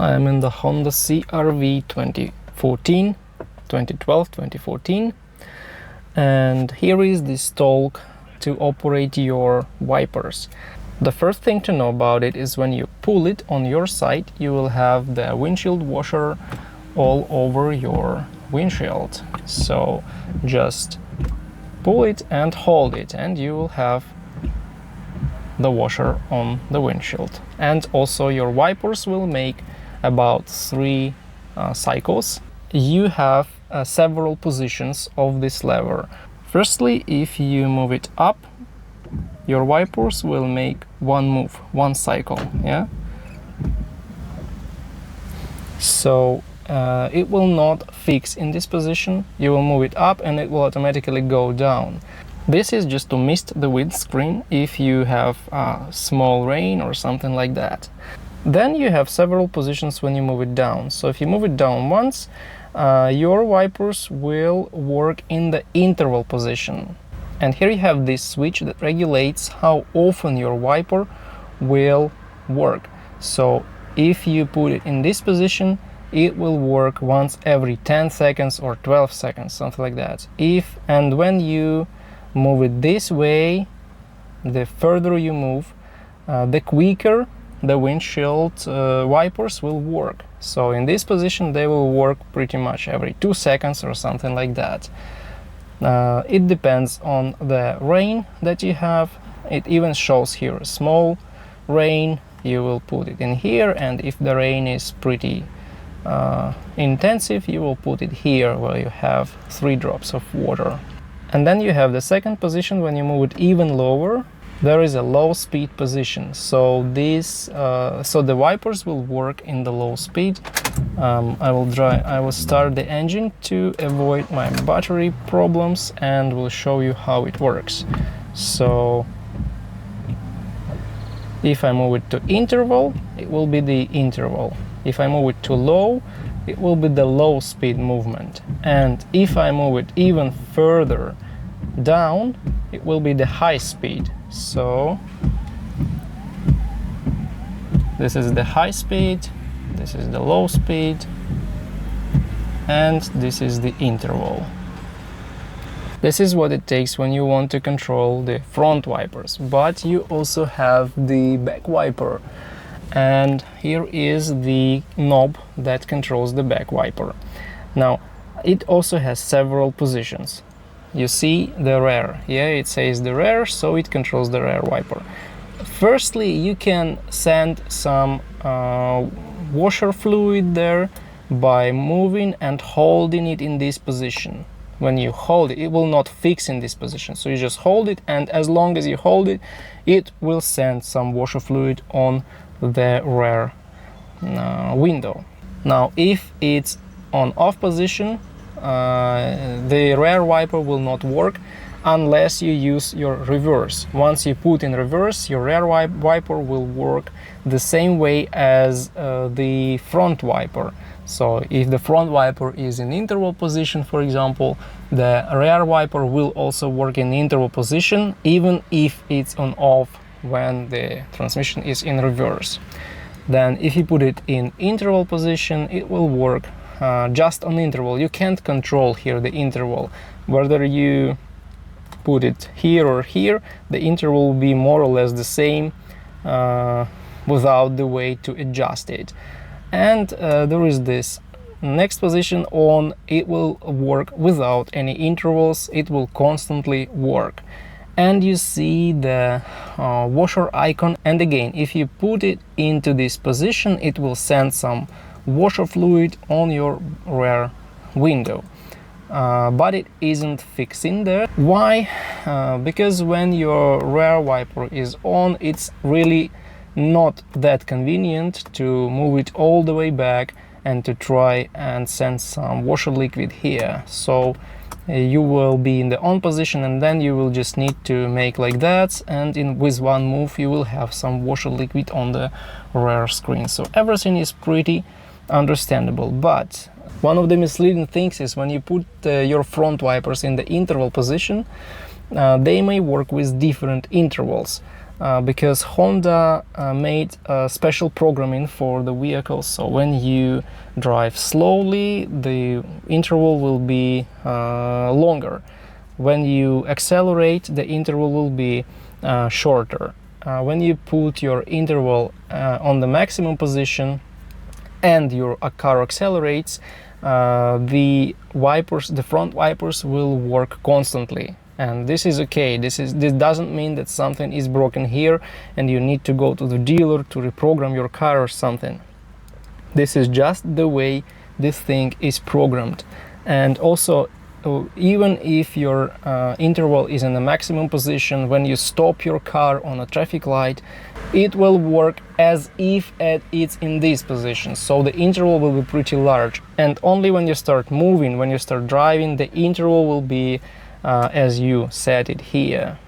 I am in the Honda CR-V 2014, 2012, 2014, and here is the stalk to operate your wipers. The first thing to know about it is when you pull it on your side, you will have the windshield washer all over your windshield. So just pull it and hold it, and you will have the washer on the windshield. And also your wipers will make about 3 cycles. You have several positions of this lever. Firstly, if you move it up, your wipers will make one move, one cycle, yeah? So it will not fix in this position. You will move it up and it will automatically go down. This is just to mist the windscreen if you have small rain or something like that. Then you have several positions when you move it down. So if you move it down once, your wipers will work in the interval position. And here you have this switch that regulates how often your wiper will work. So if you put it in this position, it will work once every 10 seconds or 12 seconds, something like that. And when you move it this way, the further you move, the quicker the windshield wipers will work. So in this position, they will work pretty much every 2 seconds or something like that. It depends on the rain that you have. It even shows here a small rain. You will put it in here, and if the rain is pretty intensive, you will put it here where you have 3 drops of water. And then you have the second position. When you move it even lower, there is a low speed position. So the wipers will work in the low speed. I will start the engine to avoid my battery problems, and will show you how it works. So if I move it to interval, it will be the interval. If I move it to low, it will be the low speed movement. And if I move it even further down, it will be the high speed. So this is the high speed, this is the low speed, and this is the interval. This is what it takes when you want to control the front wipers, but you also have the back wiper. And here is the knob that controls the back wiper. Now, it also has several positions. You see the rear, yeah, it says the rear, so it controls the rear wiper. Firstly, you can send some washer fluid there by moving and holding it in this position. When you hold it, it will not fix in this position, so you just hold it, and as long as you hold it, it will send some washer fluid on the rear window. Now, if it's on off position, the rear wiper will not work unless you use your reverse. Once you put in reverse, your rear wiper will work the same way as the front wiper. So if the front wiper is in interval position, for example, the rear wiper will also work in interval position, even if it's on off when the transmission is in reverse. Then if you put it in interval position, it will work just on interval. You can't control here the interval. Whether you put it here or here, the interval will be more or less the same without the way to adjust it. And there is this next position on. It will work without any intervals. It will constantly work. And you see the washer icon, and again, if you put it into this position, it will send some washer fluid on your rear window, but it isn't fixing there. Why? Because when your rear wiper is on, it's really not that convenient to move it all the way back and to try and send some washer liquid here. So you will be in the on position, and then you will just need to make like that, and with one move you will have some washer liquid on the rear screen. So everything is pretty understandable. But one of the misleading things is when you put your front wipers in the interval position, they may work with different intervals. because Honda made a special programming for the vehicle. So when you drive slowly, the interval will be longer. When you accelerate, the interval will be shorter. When you put your interval on the maximum position and your car accelerates, the wipers, the front wipers will work constantly. And this is okay. This doesn't mean that something is broken here and you need to go to the dealer to reprogram your car or something. This is just the way this thing is programmed. And also, even if your interval is in the maximum position, when you stop your car on a traffic light, it will work as if it's in this position. So the interval will be pretty large. And only when you start moving, when you start driving, the interval will be as you set it here.